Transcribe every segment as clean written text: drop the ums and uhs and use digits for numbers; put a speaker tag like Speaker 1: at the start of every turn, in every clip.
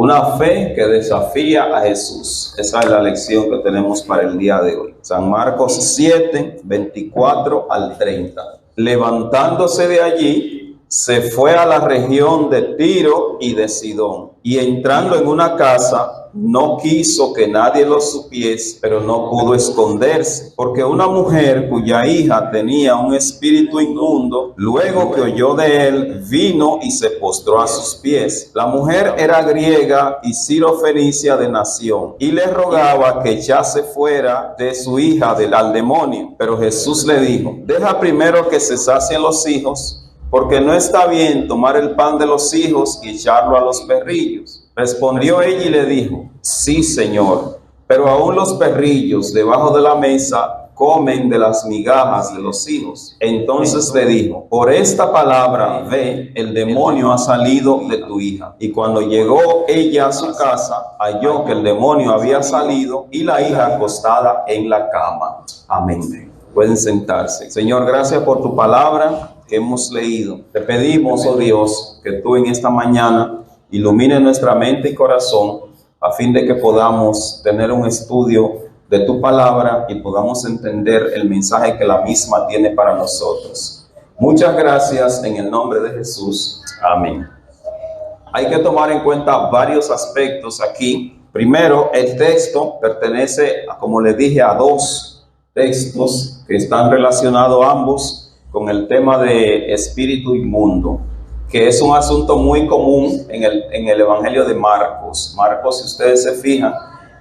Speaker 1: Una fe que desafía a Jesús. Esa es la lección que tenemos para el día de hoy. San Marcos 7, 24 al 30. Levantándose de allí, se fue a la región de Tiro y de Sidón. Y entrando en una casa, no quiso que nadie lo supiese, pero no pudo esconderse, porque una mujer cuya hija tenía un espíritu inmundo, luego que oyó de él, vino y se postró a sus pies. La mujer era griega y sirofenicia de nación, y le rogaba que echase fuera de su hija al demonio. Pero Jesús le dijo: deja primero que se sacien los hijos, porque no está bien tomar el pan de los hijos y echarlo a los perrillos. Respondió ella y le dijo: sí, Señor, pero aún los perrillos debajo de la mesa comen de las migajas de los hijos. Entonces le dijo: por esta palabra, ve, el demonio ha salido de tu hija. Y cuando llegó ella a su casa, halló que el demonio había salido y la hija acostada en la cama. Amén. Pueden sentarse. Señor, gracias por tu palabra que hemos leído. Te pedimos, oh Dios, que tú en esta mañana ilumine nuestra mente y corazón a fin de que podamos tener un estudio de tu palabra y podamos entender el mensaje que la misma tiene para nosotros. Muchas gracias en el nombre de Jesús. Amén. Hay que tomar en cuenta varios aspectos aquí. Primero, el texto pertenece, como les dije, a dos textos que están relacionados ambos con el tema de espíritu inmundo, que es un asunto muy común en el Evangelio de Marcos. Marcos, si ustedes se fijan,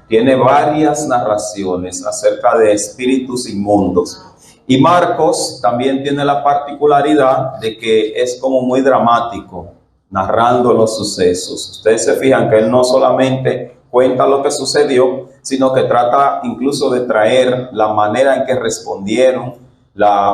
Speaker 1: tiene varias narraciones acerca de espíritus inmundos. Y Marcos también tiene la particularidad de que es como muy dramático, narrando los sucesos. Ustedes se fijan que él no solamente cuenta lo que sucedió, sino que trata incluso de traer la manera en que respondieron,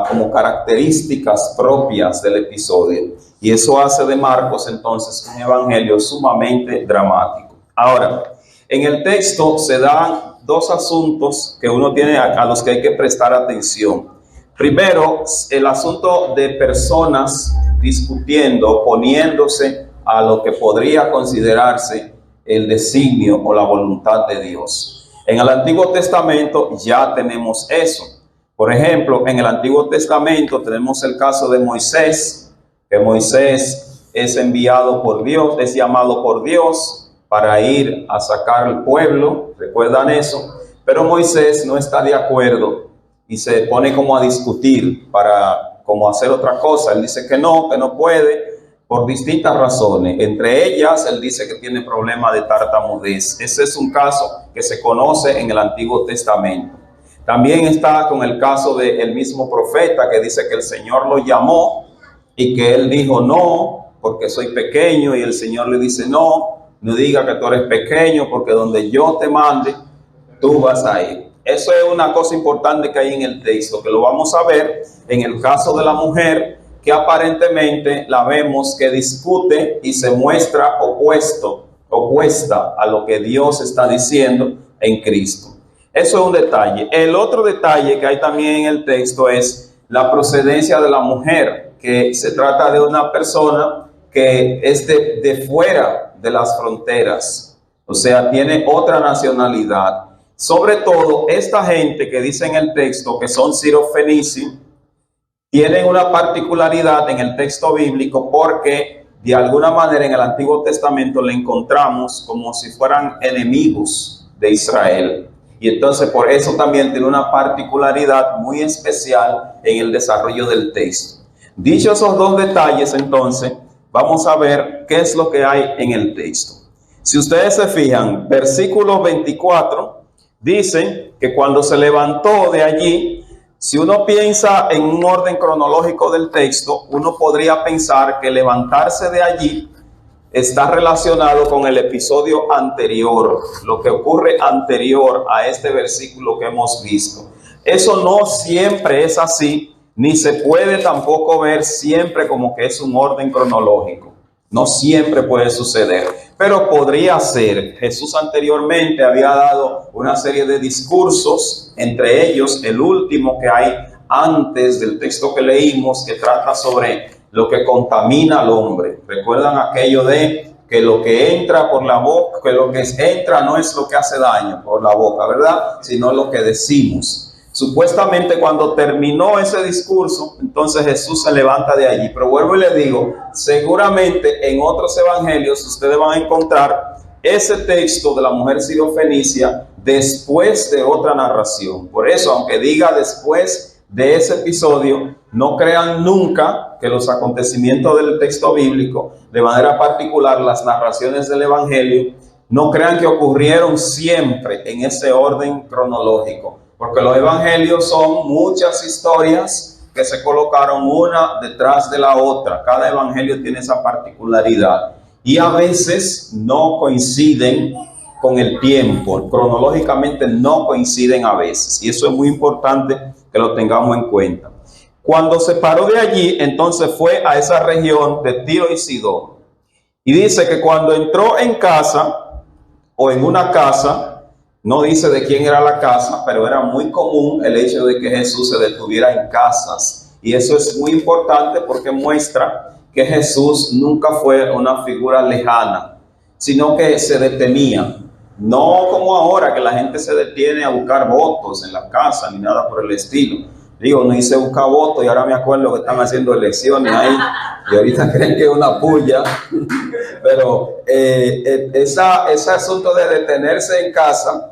Speaker 1: como características propias del episodio. Y eso hace de Marcos entonces un evangelio sumamente dramático. Ahora, en el texto se dan dos asuntos que uno tiene a los que hay que prestar atención. Primero, el asunto de personas discutiendo, oponiéndose a lo que podría considerarse el designio o la voluntad de Dios. En el Antiguo Testamento ya tenemos eso. Por ejemplo, en el Antiguo Testamento tenemos el caso de Moisés, que Moisés es enviado por Dios, es llamado por Dios para ir a sacar al pueblo, ¿recuerdan eso? Pero Moisés no está de acuerdo y se pone como a discutir para como hacer otra cosa. Él dice que no puede por distintas razones. Entre ellas, él dice que tiene problema de tartamudez. Ese es un caso que se conoce en el Antiguo Testamento. También está con el caso del mismo profeta que dice que el Señor lo llamó y que él dijo no, porque soy pequeño, y el Señor le dice no diga que tú eres pequeño, porque donde yo te mande, tú vas a ir. Eso es una cosa importante que hay en el texto, que lo vamos a ver en el caso de la mujer, que aparentemente la vemos que discute y se muestra opuesta a lo que Dios está diciendo en Cristo. Eso es un detalle. El otro detalle que hay también en el texto es la procedencia de la mujer, que se trata de una persona que es de fuera de las fronteras, o sea, tiene otra nacionalidad. Sobre todo, esta gente que dice en el texto que son sirofenicios, tienen una particularidad en el texto bíblico porque de alguna manera en el Antiguo Testamento le encontramos como si fueran enemigos de Israel. Y entonces por eso también tiene una particularidad muy especial en el desarrollo del texto. Dicho esos dos detalles, entonces, vamos a ver qué es lo que hay en el texto. Si ustedes se fijan, versículo 24 dice que cuando se levantó de allí, si uno piensa en un orden cronológico del texto, uno podría pensar que levantarse de allí está relacionado con el episodio anterior, lo que ocurre anterior a este versículo que hemos visto. Eso no siempre es así, ni se puede tampoco ver siempre como que es un orden cronológico. No siempre puede suceder, pero podría ser. Jesús anteriormente había dado una serie de discursos, entre ellos el último que hay antes del texto que leímos, que trata sobre lo que contamina al hombre. ¿Recuerdan aquello de que lo que entra por la boca, que lo que entra no es lo que hace daño por la boca, ¿verdad? Sino lo que decimos. Supuestamente cuando terminó ese discurso, entonces Jesús se levanta de allí. Pero vuelvo y le digo, seguramente en otros evangelios ustedes van a encontrar ese texto de la mujer sirofenicia después de otra narración. Por eso, aunque diga después de ese episodio, no crean nunca que los acontecimientos del texto bíblico, de manera particular las narraciones del evangelio, no crean que ocurrieron siempre en ese orden cronológico. Porque los evangelios son muchas historias que se colocaron una detrás de la otra. Cada evangelio tiene esa particularidad. Y a veces no coinciden con el tiempo. Cronológicamente no coinciden a veces. Y eso es muy importante que lo tengamos en cuenta. Cuando se paró de allí, entonces fue a esa región de Tiro y Sidón. Y dice que cuando entró en casa o en una casa, no dice de quién era la casa, pero era muy común el hecho de que Jesús se detuviera en casas. Y eso es muy importante porque muestra que Jesús nunca fue una figura lejana, sino que se detenía. No como ahora que la gente se detiene a buscar votos en la casa ni nada por el estilo. Digo, no hice buscar votos y ahora me acuerdo que están haciendo elecciones ahí y ahorita creen que es una puya. Pero ese asunto de detenerse en casa,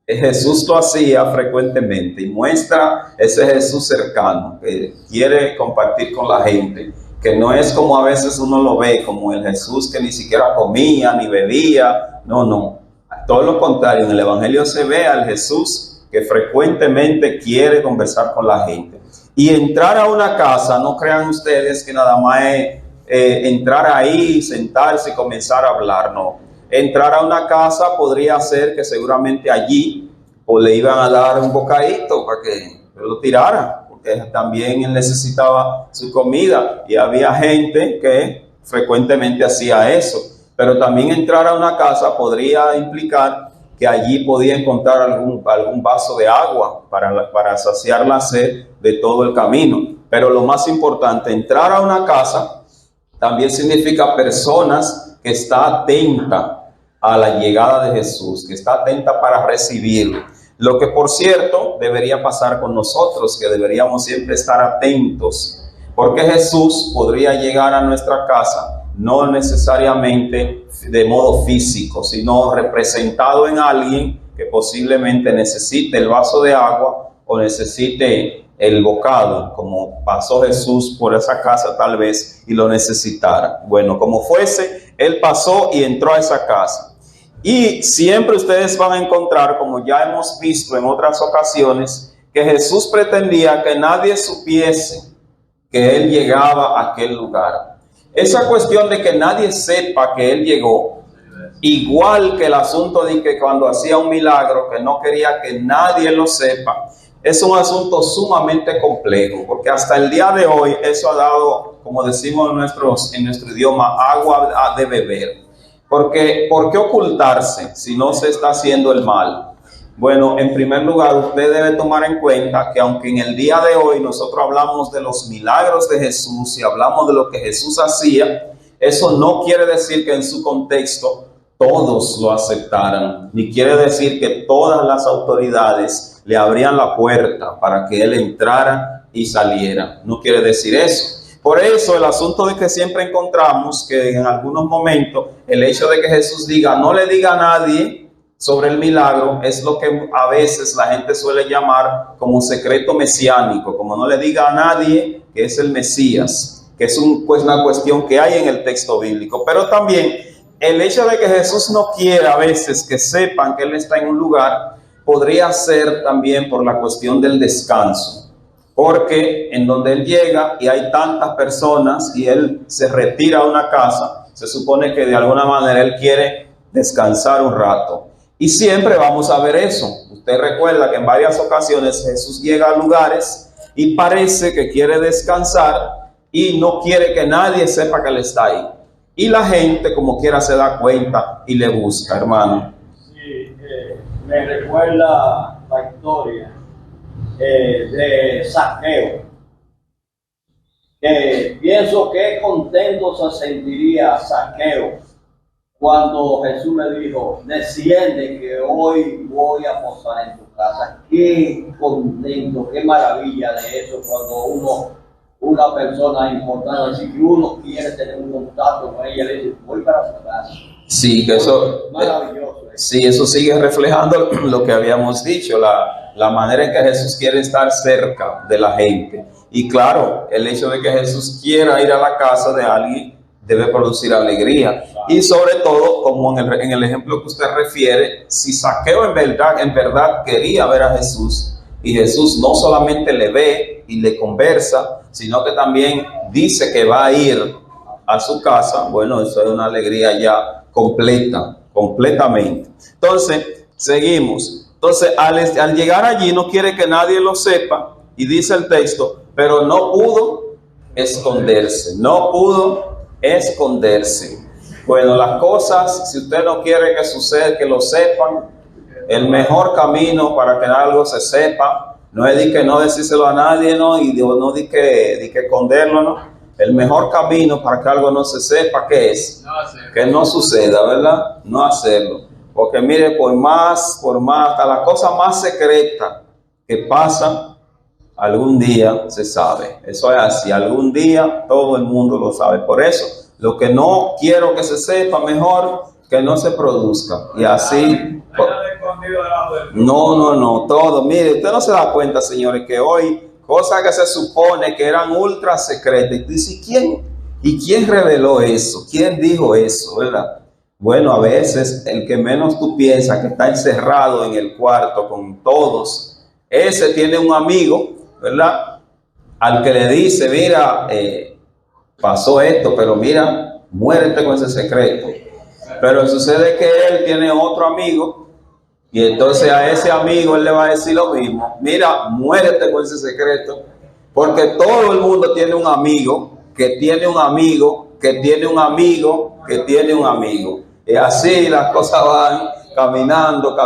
Speaker 1: Jesús lo hacía frecuentemente y muestra ese Jesús cercano que quiere compartir con la gente, que no es como a veces uno lo ve, como el Jesús que ni siquiera comía ni bebía. No, todo lo contrario, en el evangelio se ve al Jesús que frecuentemente quiere conversar con la gente. Y entrar a una casa, no crean ustedes que nada más es entrar ahí, sentarse y comenzar a hablar, no. Entrar a una casa podría ser que seguramente allí o le iban a dar un bocadito para que lo tirara, porque también él necesitaba su comida y había gente que frecuentemente hacía eso. Pero también entrar a una casa podría implicar que allí podía encontrar algún vaso de agua para saciar la sed de todo el camino. Pero lo más importante, entrar a una casa también significa personas que está atenta a la llegada de Jesús, que está atenta para recibirlo. Lo que, por cierto, debería pasar con nosotros, que deberíamos siempre estar atentos, porque Jesús podría llegar a nuestra casa, no necesariamente de modo físico, sino representado en alguien que posiblemente necesite el vaso de agua o necesite el bocado, como pasó Jesús por esa casa tal vez y lo necesitara. Bueno, como fuese, él pasó y entró a esa casa. Y siempre ustedes van a encontrar, como ya hemos visto en otras ocasiones, que Jesús pretendía que nadie supiese que él llegaba a aquel lugar. Esa cuestión de que nadie sepa que él llegó, igual que el asunto de que cuando hacía un milagro, que no quería que nadie lo sepa, es un asunto sumamente complejo, porque hasta el día de hoy eso ha dado, como decimos en nuestro idioma, agua de beber. Porque, ¿por qué ocultarse si no se está haciendo el mal? Bueno, en primer lugar, usted debe tomar en cuenta que aunque en el día de hoy nosotros hablamos de los milagros de Jesús y hablamos de lo que Jesús hacía, eso no quiere decir que en su contexto todos lo aceptaran, ni quiere decir que todas las autoridades le abrían la puerta para que él entrara y saliera. No quiere decir eso. Por eso el asunto de que siempre encontramos que en algunos momentos el hecho de que Jesús diga no le diga a nadie sobre el milagro es lo que a veces la gente suele llamar como secreto mesiánico, como no le diga a nadie que es el Mesías, que es una cuestión que hay en el texto bíblico. Pero también el hecho de que Jesús no quiera a veces que sepan que Él está en un lugar podría ser también por la cuestión del descanso. Porque en donde él llega y hay tantas personas y él se retira a una casa, se supone que de alguna manera él quiere descansar un rato. Y siempre vamos a ver eso. Usted recuerda que en varias ocasiones Jesús llega a lugares y parece que quiere descansar y no quiere que nadie sepa que él está ahí. Y la gente como quiera se da cuenta y le busca, hermano.
Speaker 2: Sí, me recuerda la historia de Zaqueo, que pienso que contento se sentiría Zaqueo cuando Jesús le dijo, desciende que hoy voy a posar en tu casa. Qué contento, qué maravilla de eso cuando una persona importante, si uno quiere tener un contacto con ella, le dice, voy para su casa.
Speaker 1: Sí, que eso,
Speaker 2: Maravilloso.
Speaker 1: sí, eso sigue reflejando lo que habíamos dicho, la manera en que Jesús quiere estar cerca de la gente. Y claro, el hecho de que Jesús quiera ir a la casa de alguien debe producir alegría. Y sobre todo, como en el ejemplo que usted refiere, si Zaqueo en verdad quería ver a Jesús, y Jesús no solamente le ve y le conversa, sino que también dice que va a ir a su casa, bueno, eso es una alegría ya completamente. Entonces, seguimos. Entonces, al llegar allí no quiere que nadie lo sepa, y dice el texto, pero no pudo esconderse. Bueno, las cosas, si usted no quiere que suceda, que lo sepan, el mejor camino para que algo se sepa, no es de que no decírselo a nadie, ¿no? Y no de que esconderlo, ¿no? El mejor camino para que algo no se sepa, ¿qué es?
Speaker 3: No hacerlo.
Speaker 1: Que no suceda, ¿verdad? No hacerlo. Porque mire, por más, hasta la cosa más secreta que pasa, algún día se sabe. Eso es así, algún día todo el mundo lo sabe. Por eso, lo que no quiero que se sepa, mejor que no se produzca. Y así... No, todo. Mire, usted no se da cuenta, señores, que hoy cosas que se supone que eran ultra secretas. Y tú dices, ¿quién reveló eso? ¿Quién dijo eso, verdad? Bueno, a veces el que menos tú piensas que está encerrado en el cuarto con todos, ese tiene un amigo, ¿verdad? Al que le dice, mira, pasó esto, pero mira, muérete con ese secreto. Pero sucede que él tiene otro amigo y entonces a ese amigo él le va a decir lo mismo. Mira, muérete con ese secreto, porque todo el mundo tiene un amigo, que tiene un amigo, que tiene un amigo, que tiene un amigo. Y así las cosas van caminando.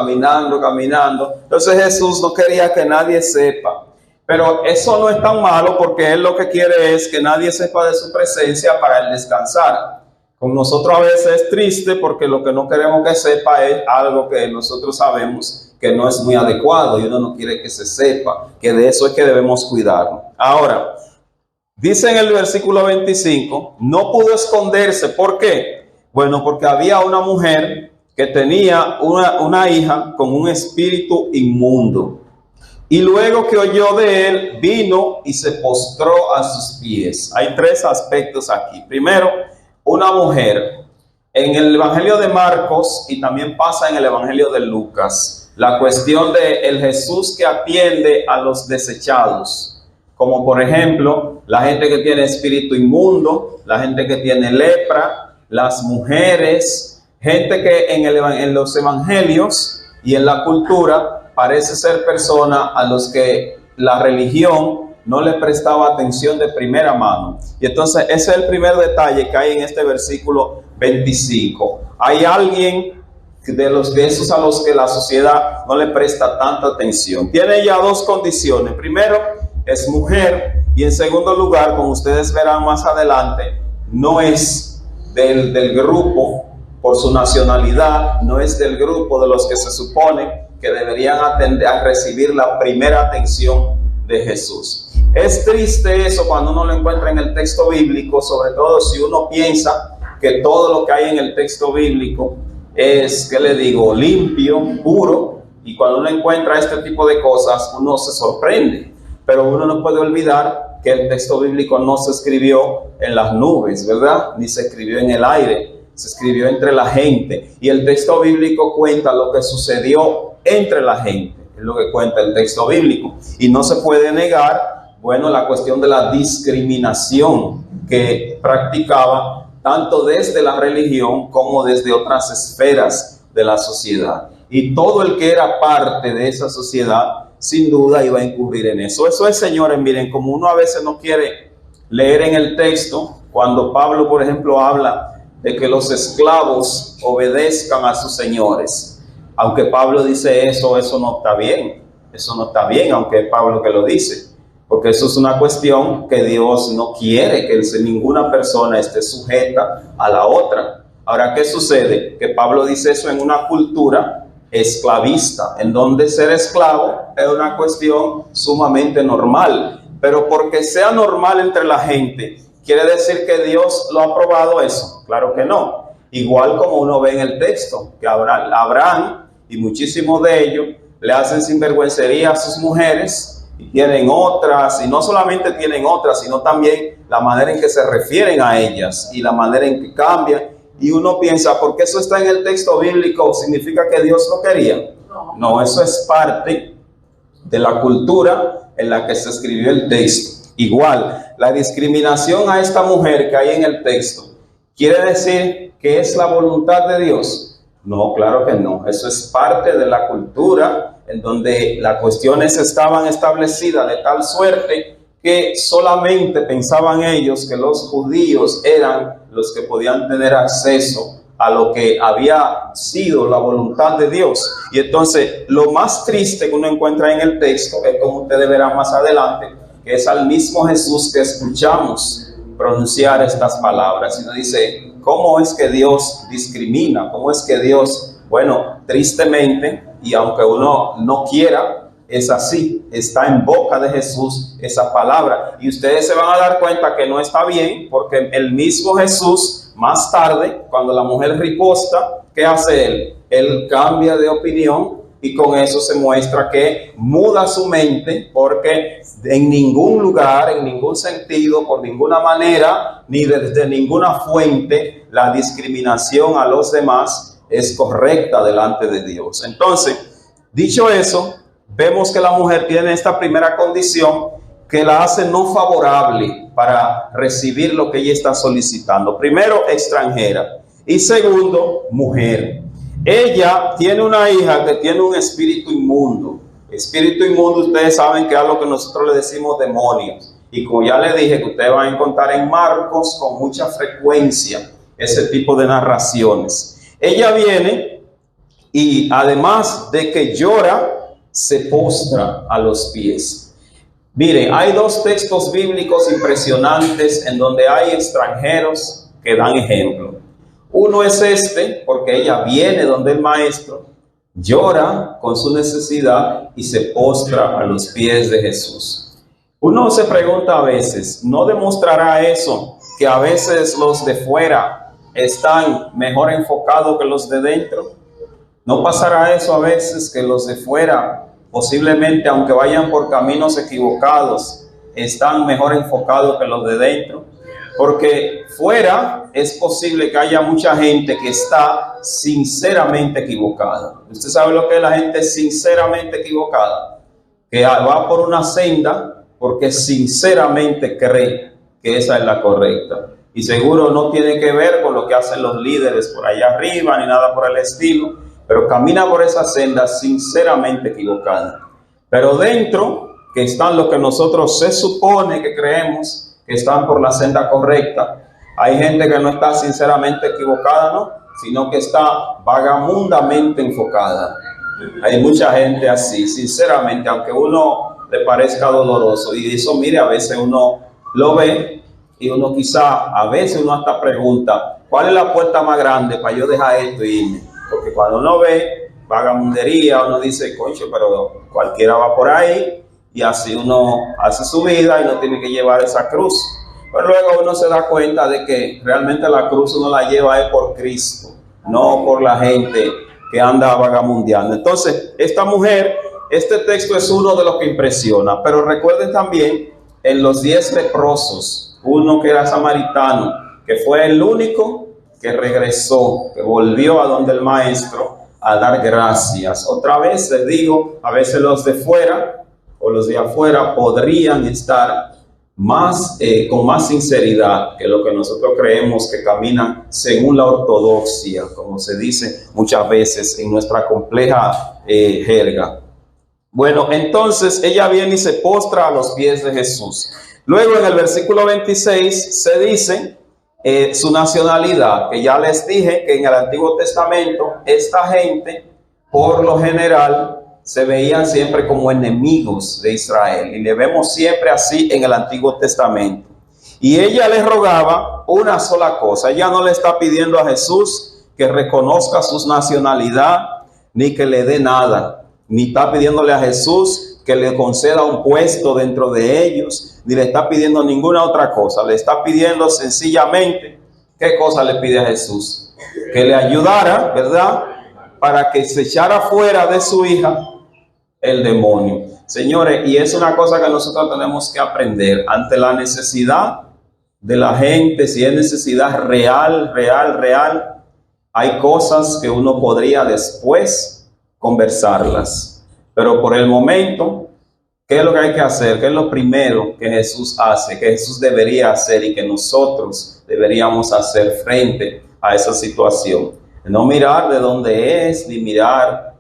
Speaker 1: Entonces Jesús no quería que nadie sepa. Pero eso no es tan malo, porque Él lo que quiere es que nadie sepa de su presencia para Él descansar. Con nosotros a veces es triste porque lo que no queremos que sepa es algo que nosotros sabemos que no es muy adecuado y uno no quiere que se sepa, que de eso es que debemos cuidarnos. Ahora, dice en el versículo 25, no pudo esconderse. ¿Por qué? Bueno, porque había una mujer que tenía una hija con un espíritu inmundo. Y luego que oyó de él, vino y se postró a sus pies. Hay tres aspectos aquí. Primero, una mujer. En el Evangelio de Marcos y también pasa en el Evangelio de Lucas, la cuestión de el Jesús que atiende a los desechados, como por ejemplo la gente que tiene espíritu inmundo, la gente que tiene lepra, las mujeres, gente que en los evangelios y en la cultura parece ser personas a los que la religión no le prestaba atención de primera mano. Y entonces ese es el primer detalle que hay en este versículo 25. Hay alguien de esos a los que la sociedad no le presta tanta atención. Tiene ya dos condiciones. Primero, es mujer, y en segundo lugar, como ustedes verán más adelante, no es del grupo por su nacionalidad, no es del grupo de los que se supone que deberían atender a recibir la primera atención de Jesús. Es triste eso cuando uno lo encuentra en el texto bíblico, sobre todo si uno piensa que todo lo que hay en el texto bíblico es, ¿qué le digo?, limpio, puro, y cuando uno encuentra este tipo de cosas, uno se sorprende. Pero uno no puede olvidar que el texto bíblico no se escribió en las nubes, ¿verdad? Ni se escribió en el aire, se escribió entre la gente. Y el texto bíblico cuenta lo que sucedió entre la gente, es lo que cuenta el texto bíblico. Y no se puede negar, bueno, la cuestión de la discriminación que practicaba tanto desde la religión como desde otras esferas de la sociedad. Y todo el que era parte de esa sociedad, sin duda iba a incurrir en eso. Eso es, señores, miren, como uno a veces no quiere leer en el texto, cuando Pablo, por ejemplo, habla de que los esclavos obedezcan a sus señores. Aunque Pablo dice eso no está bien. Eso no está bien, aunque es Pablo que lo dice. Porque eso es una cuestión que Dios no quiere, que ninguna persona esté sujeta a la otra. Ahora, ¿qué sucede? Que Pablo dice eso en una cultura esclavista, en donde ser esclavo es una cuestión sumamente normal. Pero porque sea normal entre la gente, ¿quiere decir que Dios lo ha aprobado eso? Claro que no. Igual como uno ve en el texto, que Abraham y muchísimos de ellos le hacen sinvergüencería a sus mujeres y tienen otras, y no solamente tienen otras, sino también la manera en que se refieren a ellas y la manera en que cambian. Y uno piensa, ¿por qué eso está en el texto bíblico? ¿Significa que Dios lo quería? No, eso es parte de la cultura en la que se escribió el texto. Igual, la discriminación a esta mujer que hay en el texto, ¿quiere decir que es la voluntad de Dios? No, claro que no. Eso es parte de la cultura en donde las cuestiones estaban establecidas de tal suerte que solamente pensaban ellos que los judíos eran los que podían tener acceso a lo que había sido la voluntad de Dios. Y entonces, lo más triste que uno encuentra en el texto es, como ustedes verán más adelante, que es al mismo Jesús que escuchamos pronunciar estas palabras. Y uno dice, ¿cómo es que Dios discrimina? ¿Cómo es que Dios, bueno, tristemente, y aunque uno no quiera, es así, está en boca de Jesús esa palabra? Y ustedes se van a dar cuenta que no está bien, porque el mismo Jesús, más tarde, cuando la mujer riposta, ¿qué hace él? Él cambia de opinión y con eso se muestra que muda su mente, porque en ningún lugar, en ningún sentido, por ninguna manera, ni desde ninguna fuente, la discriminación a los demás es correcta delante de Dios. Entonces, dicho eso, vemos que la mujer tiene esta primera condición que la hace no favorable para recibir lo que ella está solicitando. Primero, extranjera. Y segundo, mujer. Ella tiene una hija que tiene un espíritu inmundo. Espíritu inmundo, ustedes saben que es lo que nosotros le decimos demonios. Y como ya les dije, que ustedes van a encontrar en Marcos con mucha frecuencia ese tipo de narraciones. Ella viene y además de que llora, se postra a los pies. Miren, hay dos textos bíblicos impresionantes en donde hay extranjeros que dan ejemplo. Uno es este, porque ella viene donde el maestro, llora con su necesidad y se postra a los pies de Jesús. Uno se pregunta a veces, ¿no demostrará eso que a veces los de fuera están mejor enfocados que los de dentro? ¿No pasará eso a veces que los de fuera, posiblemente aunque vayan por caminos equivocados, están mejor enfocados que los de dentro? Porque fuera es posible que haya mucha gente que está sinceramente equivocada. ¿Usted sabe lo que es la gente sinceramente equivocada? Que va por una senda porque sinceramente cree que esa es la correcta. Y seguro no tiene que ver con lo que hacen los líderes por allá arriba ni nada por el estilo, pero camina por esa senda sinceramente equivocada. Pero dentro, que están los que nosotros se supone que creemos que están por la senda correcta, hay gente que no está sinceramente equivocada, ¿no? Sino que está vagamundamente enfocada. Hay mucha gente así, sinceramente, aunque uno le parezca doloroso. Y eso, mire, a veces uno lo ve y uno quizá, a veces uno hasta pregunta, ¿cuál es la puerta más grande para yo dejar esto y irme? Porque cuando uno ve vagamundería, uno dice, concho, pero cualquiera va por ahí, y así uno hace su vida y no tiene que llevar esa cruz. Pero luego uno se da cuenta de que realmente la cruz uno la lleva por Cristo, no por la gente que anda vagamundeando. Entonces, esta mujer, este texto es uno de los que impresiona. Pero recuerden también en los 10 leprosos, uno que era samaritano, que fue el único que regresó, que volvió a donde el maestro a dar gracias. Otra vez les digo, a veces los de fuera o los de afuera podrían estar más con más sinceridad que lo que nosotros creemos que caminan según la ortodoxia, como se dice muchas veces en nuestra compleja jerga. Bueno, entonces ella viene y se postra a los pies de Jesús. Luego en el versículo 26 se dice su nacionalidad, que ya les dije que en el Antiguo Testamento esta gente por lo general se veían siempre como enemigos de Israel, y le vemos siempre así en el Antiguo Testamento. Y ella le rogaba una sola cosa. Ella no le está pidiendo a Jesús que reconozca su nacionalidad, ni que le dé nada, ni está pidiéndole a Jesús que le conceda un puesto dentro de ellos, ni le está pidiendo ninguna otra cosa. Le está pidiendo sencillamente, ¿qué cosa le pide a Jesús? Que le ayudara, ¿verdad?, para que se echara fuera de su hija el demonio. Señores, y es una cosa que nosotros tenemos que aprender ante la necesidad de la gente. Si es necesidad real, hay cosas que uno podría después conversarlas, pero por el momento, ¿qué es lo que hay que hacer? ¿Qué es lo primero que Jesús hace, que Jesús debería hacer y que nosotros deberíamos hacer frente a esa situación? No mirar de dónde es, ni mirar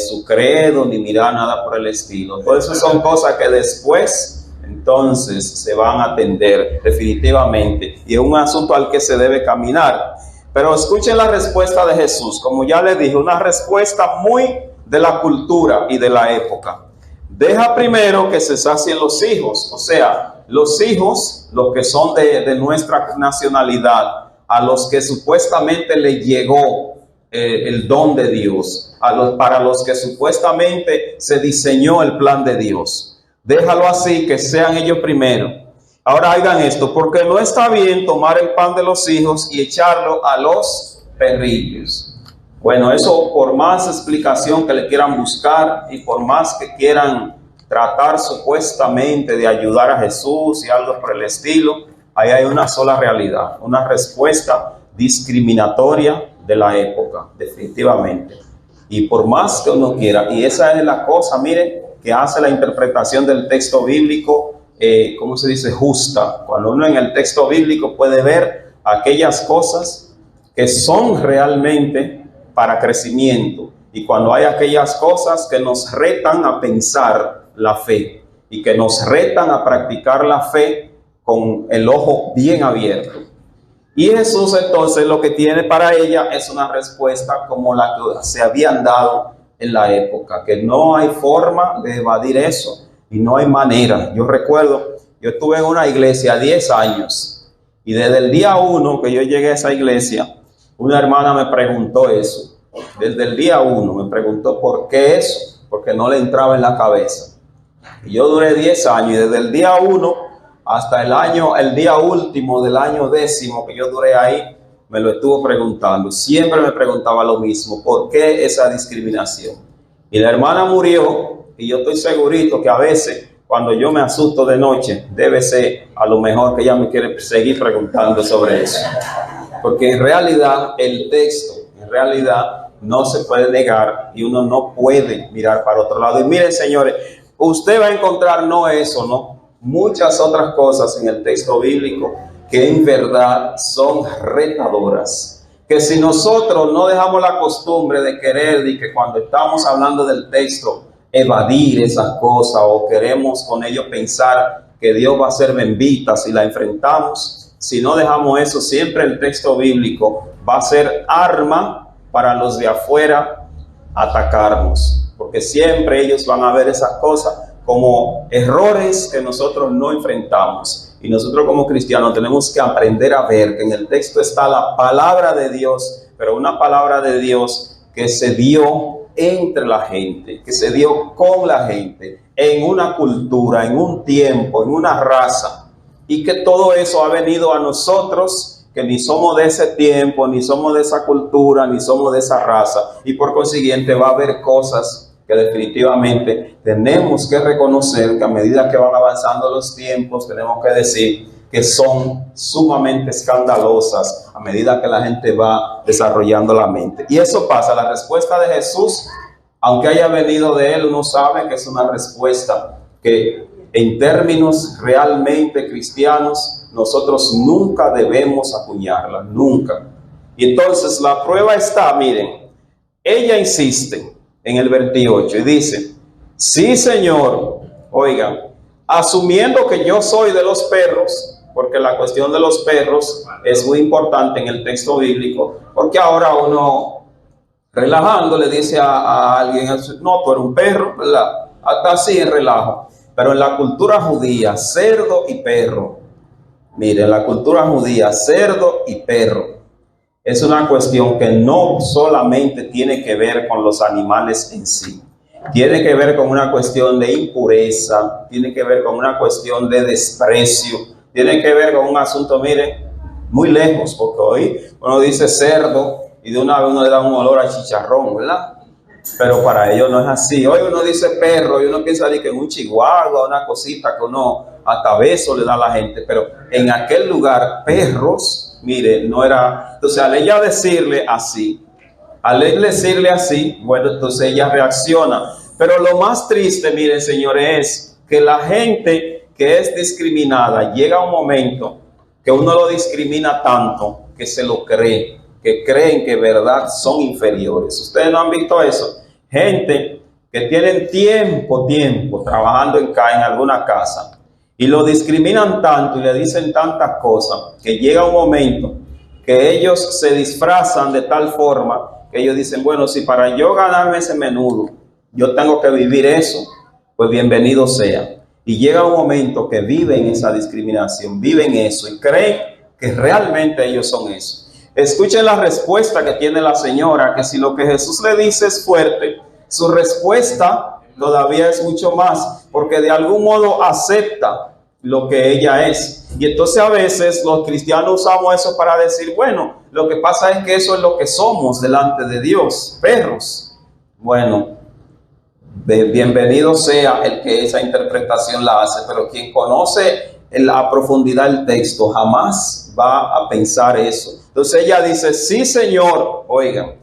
Speaker 1: su credo, ni mirar nada por el estilo. Todo eso son cosas que después entonces se van a atender definitivamente, y es un asunto al que se debe caminar. Pero escuchen la respuesta de Jesús. Como ya les dije, una respuesta muy de la cultura y de la época. Deja primero que se sacien los hijos, o sea, los hijos, los que son de nuestra nacionalidad, a los que supuestamente le llegó el don de Dios, para los que supuestamente se diseñó el plan de Dios. Déjalo así, que sean ellos primero. Ahora oigan esto, porque no está bien tomar el pan de los hijos y echarlo a los perrillos. Bueno, eso por más explicación que le quieran buscar y por más que quieran tratar supuestamente de ayudar a Jesús y algo por el estilo, ahí hay una sola realidad, una respuesta discriminatoria de la época, definitivamente. Y por más que uno quiera, y esa es la cosa, miren, que hace la interpretación del texto bíblico, ¿cómo se dice? Justa. Cuando uno en el texto bíblico puede ver aquellas cosas que son realmente para crecimiento, y cuando hay aquellas cosas que nos retan a pensar la fe y que nos retan a practicar la fe con el ojo bien abierto. Y Jesús entonces lo que tiene para ella es una respuesta como la que se habían dado en la época, que no hay forma de evadir eso y no hay manera. Yo recuerdo, yo estuve en una iglesia 10 años y desde el día 1 que yo llegué a esa iglesia, una hermana me preguntó eso. Desde el día 1 me preguntó por qué eso, porque no le entraba en la cabeza. Y yo duré 10 años y desde el día 1 hasta el día último del año 10º que yo duré ahí, me lo estuvo preguntando. Siempre me preguntaba lo mismo, ¿por qué esa discriminación? Y la hermana murió, y yo estoy segurito que a veces, cuando yo me asusto de noche, debe ser a lo mejor que ella me quiere seguir preguntando sobre eso. Porque en realidad el texto, no se puede negar y uno no puede mirar para otro lado. Y miren, señores, usted va a encontrar no eso, no, muchas otras cosas en el texto bíblico que en verdad son retadoras. Que si nosotros no dejamos la costumbre de querer y que cuando estamos hablando del texto evadir esas cosas o queremos con ello pensar que Dios va a ser bendita si la enfrentamos, si no dejamos eso, siempre el texto bíblico va a ser arma para los de afuera atacarnos, porque siempre ellos van a ver esas cosas como errores que nosotros no enfrentamos. Y nosotros como cristianos tenemos que aprender a ver que en el texto está la palabra de Dios, pero una palabra de Dios que se dio entre la gente, que se dio con la gente, en una cultura, en un tiempo, en una raza, y que todo eso ha venido a nosotros, que ni somos de ese tiempo, ni somos de esa cultura, ni somos de esa raza, y por consiguiente va a haber cosas que definitivamente tenemos que reconocer que a medida que van avanzando los tiempos, tenemos que decir que son sumamente escandalosas a medida que la gente va desarrollando la mente. Y eso pasa, la respuesta de Jesús, aunque haya venido de él, uno sabe que es una respuesta que en términos realmente cristianos, nosotros nunca debemos acuñarla, nunca. Y entonces la prueba está, miren, ella insiste en el 28 y dice, sí, Señor, oigan, asumiendo que yo soy de los perros, porque la cuestión de los perros es muy importante en el texto bíblico, porque ahora uno relajando le dice a alguien, no, tú eres un perro, ¿verdad? Hasta así en relajo, pero en la cultura judía, cerdo y perro Mire, en la cultura judía, cerdo y perro es una cuestión que no solamente tiene que ver con los animales en sí. Tiene que ver con una cuestión de impureza, tiene que ver con una cuestión de desprecio, tiene que ver con un asunto, mire, muy lejos, porque hoy uno dice cerdo y de una vez uno le da un olor a chicharrón, ¿verdad? Pero para ellos no es así. Hoy uno dice perro y uno piensa que en un chihuahua, una cosita que uno hasta beso le da a la gente, pero en aquel lugar perros, mire, no era. Entonces al ella decirle así, bueno, entonces ella reacciona. Pero lo más triste, miren, señores, es que la gente que es discriminada llega un momento que uno lo discrimina tanto que se lo cree, que creen que verdad son inferiores. Ustedes no han visto eso. Gente que tienen tiempo trabajando en alguna casa y lo discriminan tanto y le dicen tantas cosas que llega un momento que ellos se disfrazan de tal forma que ellos dicen, bueno, si para yo ganarme ese menudo yo tengo que vivir eso, pues bienvenido sea. Y llega un momento que viven esa discriminación, viven eso y creen que realmente ellos son eso. Escuchen la respuesta que tiene la señora, que si lo que Jesús le dice es fuerte, su respuesta todavía es mucho más, porque de algún modo acepta lo que ella es. Y entonces a veces los cristianos usamos eso para decir, bueno, lo que pasa es que eso es lo que somos delante de Dios, perros. Bueno, bienvenido sea el que esa interpretación la hace, pero quien conoce a profundidad el texto jamás va a pensar eso. Entonces ella dice, sí, Señor. Oigan,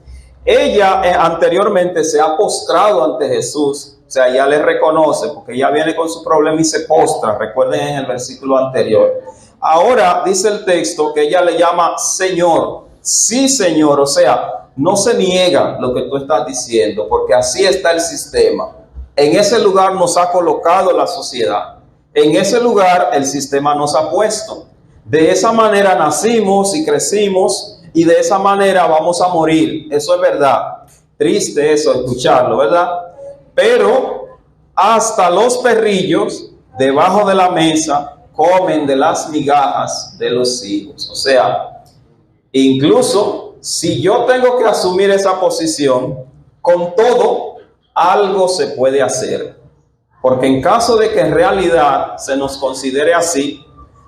Speaker 1: ella anteriormente se ha postrado ante Jesús, o sea, ella le reconoce porque ella viene con su problema y se postra, recuerden en el versículo anterior. Ahora dice el texto que ella le llama Señor, sí, Señor, o sea, no se niega lo que tú estás diciendo, porque así está el sistema. En ese lugar nos ha colocado la sociedad. En ese lugar el sistema nos ha puesto. De esa manera nacimos y crecimos y de esa manera vamos a morir. Eso es verdad. Triste eso, escucharlo, ¿verdad? Pero hasta los perrillos debajo de la mesa comen de las migajas de los hijos. O sea, incluso si yo tengo que asumir esa posición, con todo, algo se puede hacer. Porque en caso de que en realidad se nos considere así,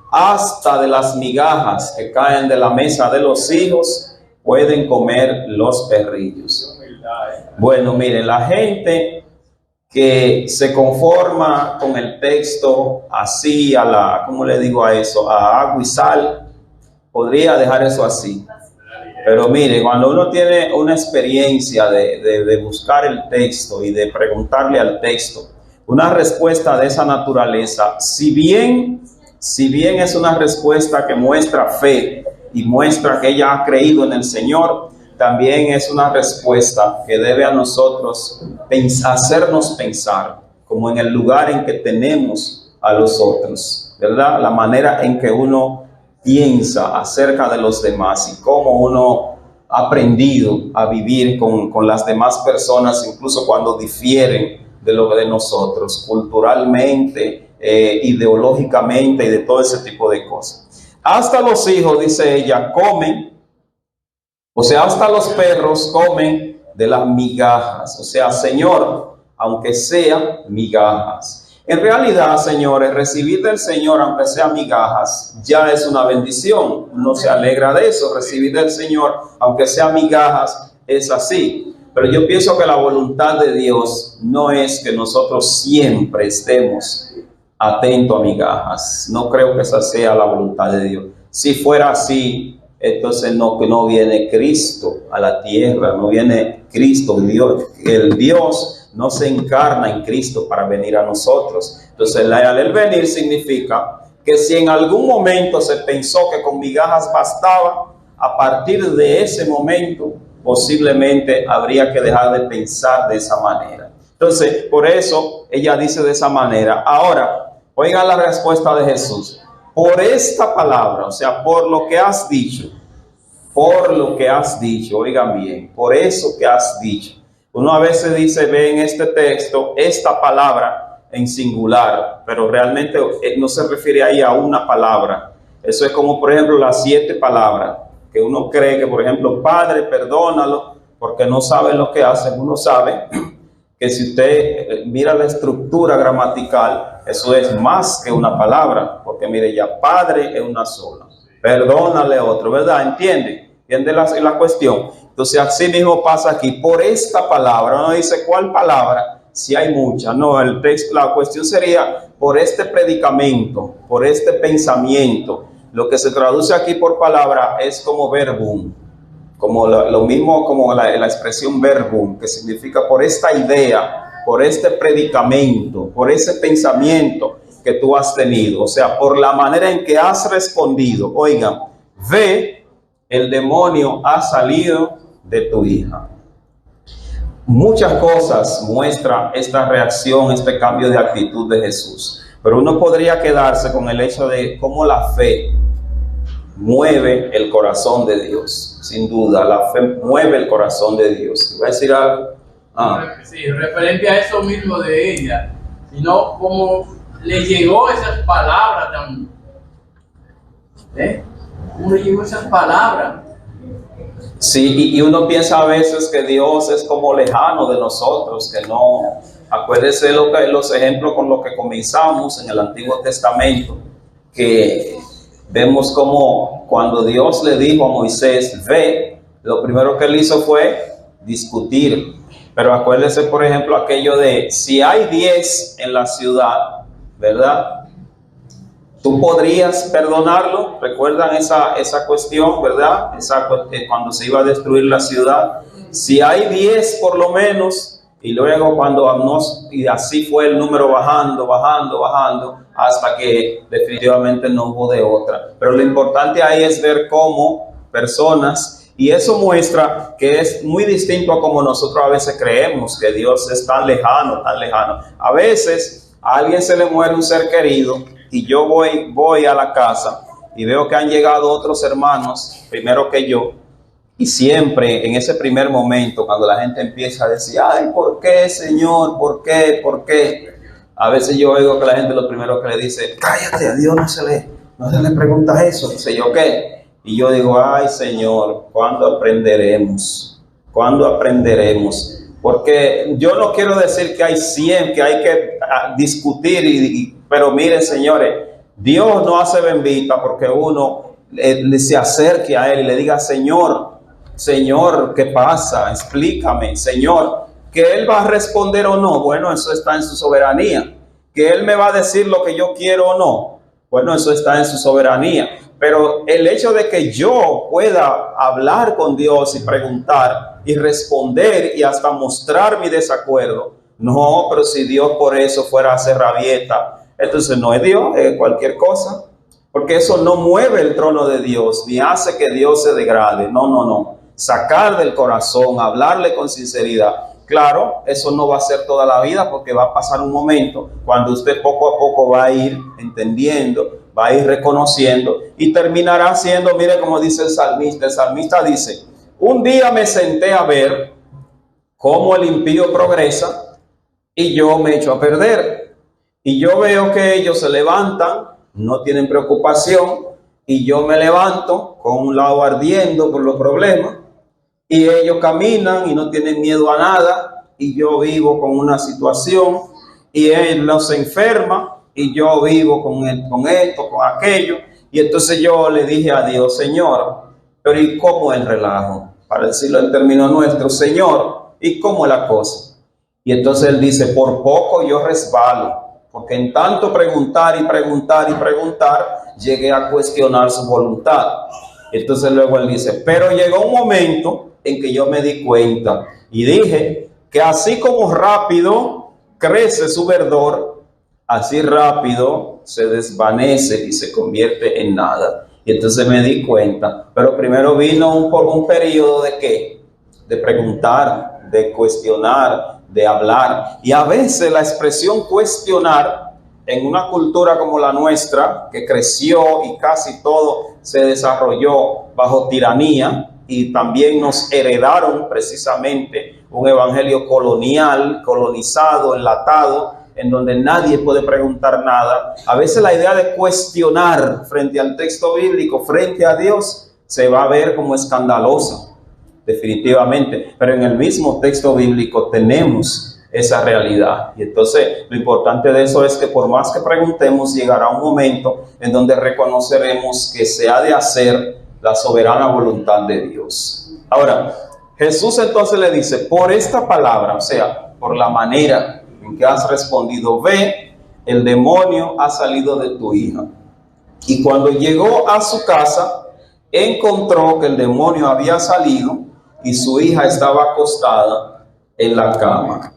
Speaker 1: hasta de las migajas que caen de la mesa de los hijos pueden comer los perrillos. Bueno, miren, la gente que se conforma con el texto así, ¿cómo le digo a eso? A agua y sal, podría dejar eso así. Pero mire, cuando uno tiene una experiencia de buscar el texto y de preguntarle al texto, una respuesta de esa naturaleza, si bien es una respuesta que muestra fe y muestra que ella ha creído en el Señor, también es una respuesta que debe a nosotros hacernos pensar, como en el lugar en que tenemos a los otros, ¿verdad? La manera en que uno piensa acerca de los demás y cómo uno ha aprendido a vivir con las demás personas, incluso cuando difieren de lo de nosotros, culturalmente, ideológicamente y de todo ese tipo de cosas. Hasta los hijos, dice ella, comen, o sea, hasta los perros comen de las migajas. O sea, Señor, aunque sea migajas. En realidad, señores, recibir del Señor, aunque sea migajas, ya es una bendición. Uno se alegra de eso. Recibir del Señor, aunque sea migajas, es así. Pero yo pienso que la voluntad de Dios no es que nosotros siempre estemos atentos a migajas. No creo que esa sea la voluntad de Dios. Si fuera así, entonces no viene Cristo a la tierra, no viene Cristo, Dios. El Dios no se encarna en Cristo para venir a nosotros. Entonces el venir significa que si en algún momento se pensó que con migajas bastaba, a partir de ese momento posiblemente habría que dejar de pensar de esa manera. Entonces, por eso ella dice de esa manera. Ahora, oigan la respuesta de Jesús. Por esta palabra, o sea, por lo que has dicho, oigan bien, por eso que has dicho. Uno a veces dice, ve en este texto, esta palabra en singular, pero realmente no se refiere ahí a una palabra. Eso es como, por ejemplo, las 7 palabras, que uno cree que, por ejemplo, Padre, perdónalo, porque no sabe lo que hace. Uno sabe que si usted mira la estructura gramatical, eso es más que una palabra, porque mire, ya Padre es una sola, perdónale a otro, ¿verdad? ¿Entiende la cuestión? Entonces, así mismo pasa aquí, por esta palabra. Uno dice, ¿cuál palabra? Si hay muchas. No, el texto, la cuestión sería, por este predicamento, por este pensamiento. Lo que se traduce aquí por palabra es como verbum, como lo mismo como la expresión verbum, que significa por esta idea, por este predicamento, por ese pensamiento que tú has tenido, o sea, por la manera en que has respondido. Oigan, ve, el demonio ha salido de tu hija. Muchas cosas muestra esta reacción, este cambio de actitud de Jesús, pero uno podría quedarse con el hecho de cómo la fe mueve el corazón de Dios. Sin duda, la fe mueve el corazón de Dios. ¿Va a decir algo?
Speaker 3: Sí, referente a eso mismo de ella, sino cómo le llegó esas palabras tan... ¿Cómo le llegó esas palabras?
Speaker 1: Sí, y uno piensa a veces que Dios es como lejano de nosotros, que no. Acuérdese los ejemplos con los que comenzamos en el Antiguo Testamento, que vemos como cuando Dios le dijo a Moisés, ve, lo primero que él hizo fue discutir. Pero acuérdese, por ejemplo, aquello de, si hay 10 en la ciudad, ¿verdad? ¿Tú podrías perdonarlo? ¿Recuerdan esa cuestión, verdad? Cuando se iba a destruir la ciudad. Si hay 10 por lo menos, y luego y así fue el número bajando, hasta que definitivamente no hubo de otra. Pero lo importante ahí es ver cómo personas, y eso muestra que es muy distinto a como nosotros a veces creemos, que Dios es tan lejano, tan lejano. A veces a alguien se le muere un ser querido, y yo voy a la casa y veo que han llegado otros hermanos primero que yo, y siempre en ese primer momento cuando la gente empieza a decir, ay, ¿por qué, Señor? ¿Por qué? ¿Por qué? A veces yo oigo que la gente lo primero que le dice, cállate, a Dios no se le pregunta eso, no sé yo qué. Y yo digo, ay, Señor, ¿cuándo aprenderemos? ¿Cuándo aprenderemos? Porque yo no quiero decir que hay 100, que hay que discutir, pero miren, señores, Dios no hace bendita porque uno se acerque a Él y le diga, Señor, ¿qué pasa? Explícame, Señor. Que Él va a responder o no, bueno, eso está en su soberanía. Que Él me va a decir lo que yo quiero o no, bueno, eso está en su soberanía. Pero el hecho de que yo pueda hablar con Dios y preguntar y responder y hasta mostrar mi desacuerdo, no, pero si Dios por eso fuera a hacer rabieta, entonces no es Dios, es cualquier cosa, porque eso no mueve el trono de Dios, ni hace que Dios se degrade. No. Sacar del corazón, hablarle con sinceridad. Claro, eso no va a ser toda la vida, porque va a pasar un momento cuando usted poco a poco va a ir entendiendo, va a ir reconociendo y terminará siendo, mire como dice el salmista dice, un día me senté a ver cómo el impío progresa y yo me echo a perder. Y yo veo que ellos se levantan, no tienen preocupación, y yo me levanto con un lado ardiendo por los problemas, y ellos caminan y no tienen miedo a nada, y yo vivo con una situación, y él no se enferma, y yo vivo con esto, con aquello. Y entonces yo le dije a Dios, Señor, pero ¿y cómo el relajo? Para decirlo en términos nuestros, Señor, ¿y cómo es la cosa? Y entonces él dice, por poco yo resbalo, porque en tanto preguntar, llegué a cuestionar su voluntad. Entonces luego él dice, pero llegó un momento en que yo me di cuenta y dije que así como rápido crece su verdor, así rápido se desvanece y se convierte en nada. Y entonces me di cuenta, pero primero vino un periodo de ¿qué? De preguntar, de cuestionar, de hablar. Y a veces la expresión cuestionar en una cultura como la nuestra, que creció y casi todo se desarrolló bajo tiranía, y también nos heredaron precisamente un evangelio colonial, colonizado, enlatado, en donde nadie puede preguntar nada, a veces la idea de cuestionar frente al texto bíblico, frente a Dios, se va a ver como escandalosa, definitivamente. Pero en el mismo texto bíblico tenemos esa realidad. Y entonces lo importante de eso es que por más que preguntemos, llegará un momento en donde reconoceremos que se ha de hacer la soberana voluntad de Dios. Ahora, Jesús entonces le dice, por esta palabra, o sea, por la manera en que has respondido, ve, el demonio ha salido de tu hija. Y cuando llegó a su casa, encontró que el demonio había salido y su hija estaba acostada en la cama.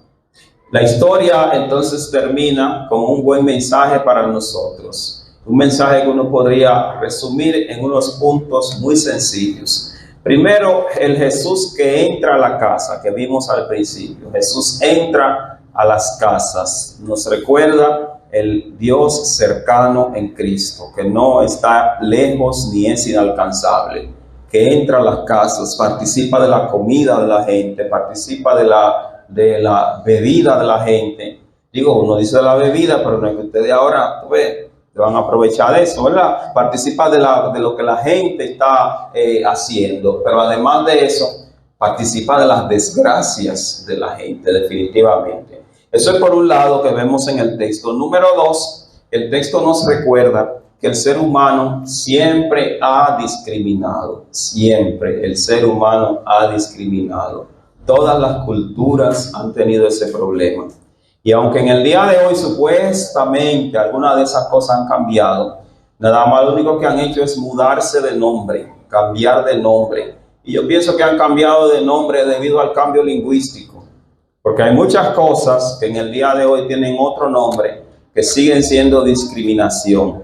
Speaker 1: La historia entonces termina con un buen mensaje para nosotros. Un mensaje que uno podría resumir en unos puntos muy sencillos. Primero, el Jesús que entra a la casa, que vimos al principio. Jesús entra a las casas. Nos recuerda el Dios cercano en Cristo, que no está lejos ni es inalcanzable. Que entra a las casas, participa de la comida de la gente, participa de la bebida de la gente. Digo, uno dice de la bebida, pero no es que ustedes ahora, tú ves, te van a aprovechar de eso, ¿verdad? Participa de lo que la gente está haciendo, pero además de eso, participa de las desgracias de la gente, definitivamente. Eso es por un lado que vemos en el texto. Número 2, el texto nos recuerda que el ser humano siempre ha discriminado, siempre el ser humano ha discriminado. Todas las culturas han tenido ese problema. Y aunque en el día de hoy supuestamente algunas de esas cosas han cambiado, nada más lo único que han hecho es mudarse de nombre, cambiar de nombre. Y yo pienso que han cambiado de nombre debido al cambio lingüístico. Porque hay muchas cosas que en el día de hoy tienen otro nombre que siguen siendo discriminación.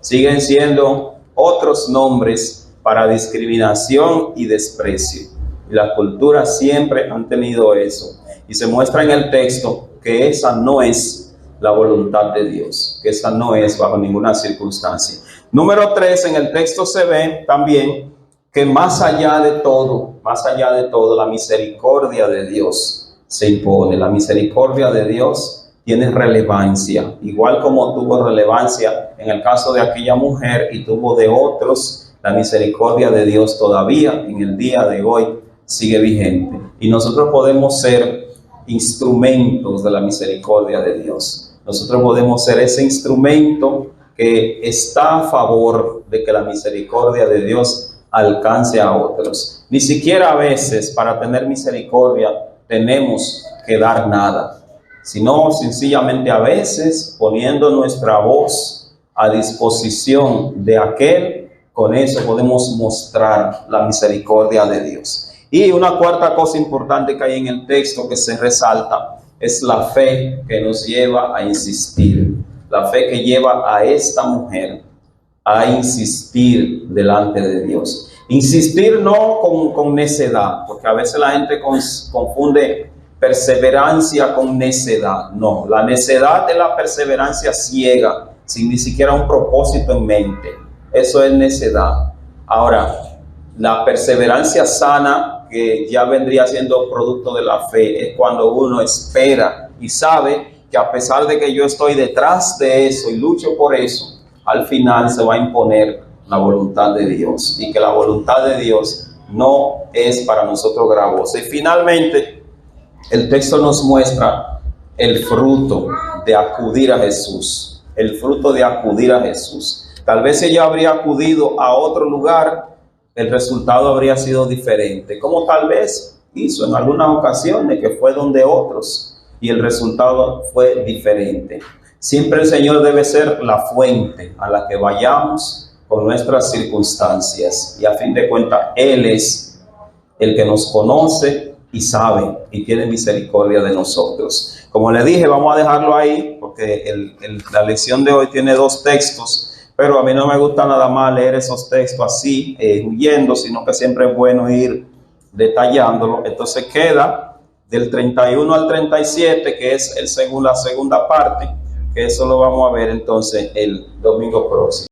Speaker 1: Siguen siendo otros nombres para discriminación y desprecio. Y las culturas siempre han tenido eso. Y se muestra en el texto que esa no es la voluntad de Dios, que esa no es bajo ninguna circunstancia. Número 3, en el texto se ve también que más allá de todo, la misericordia de Dios se impone. La misericordia de Dios tiene relevancia, igual como tuvo relevancia en el caso de aquella mujer y tuvo de otros, la misericordia de Dios todavía en el día de hoy sigue vigente. Y nosotros podemos ser instrumentos de la misericordia de Dios. Nosotros podemos ser ese instrumento que está a favor de que la misericordia de Dios alcance a otros. Ni siquiera a veces para tener misericordia tenemos que dar nada, sino sencillamente a veces poniendo nuestra voz a disposición de aquel, con eso podemos mostrar la misericordia de Dios. Y una cuarta cosa importante que hay en el texto que se resalta es la fe que nos lleva a insistir. La fe que lleva a esta mujer a insistir delante de Dios. Insistir no con necedad, porque a veces la gente confunde perseverancia con necedad. No, la necedad es la perseverancia ciega, sin ni siquiera un propósito en mente. Eso es necedad. Ahora, la perseverancia sana, que ya vendría siendo producto de la fe, es cuando uno espera y sabe que a pesar de que yo estoy detrás de eso y lucho por eso, al final se va a imponer la voluntad de Dios y que la voluntad de Dios no es para nosotros gravosa. Y finalmente, el texto nos muestra el fruto de acudir a Jesús, el fruto de acudir a Jesús. Tal vez ella habría acudido a otro lugar, el resultado habría sido diferente, como tal vez hizo en algunas ocasiones, que fue donde otros, y el resultado fue diferente. Siempre el Señor debe ser la fuente a la que vayamos con nuestras circunstancias, y a fin de cuentas, Él es el que nos conoce y sabe, y tiene misericordia de nosotros. Como le dije, vamos a dejarlo ahí, porque la lección de hoy tiene 2 textos, pero a mí no me gusta nada más leer esos textos así, huyendo, sino que siempre es bueno ir detallándolo. Entonces queda del 31 al 37, que es la segunda parte, que eso lo vamos a ver entonces el domingo próximo.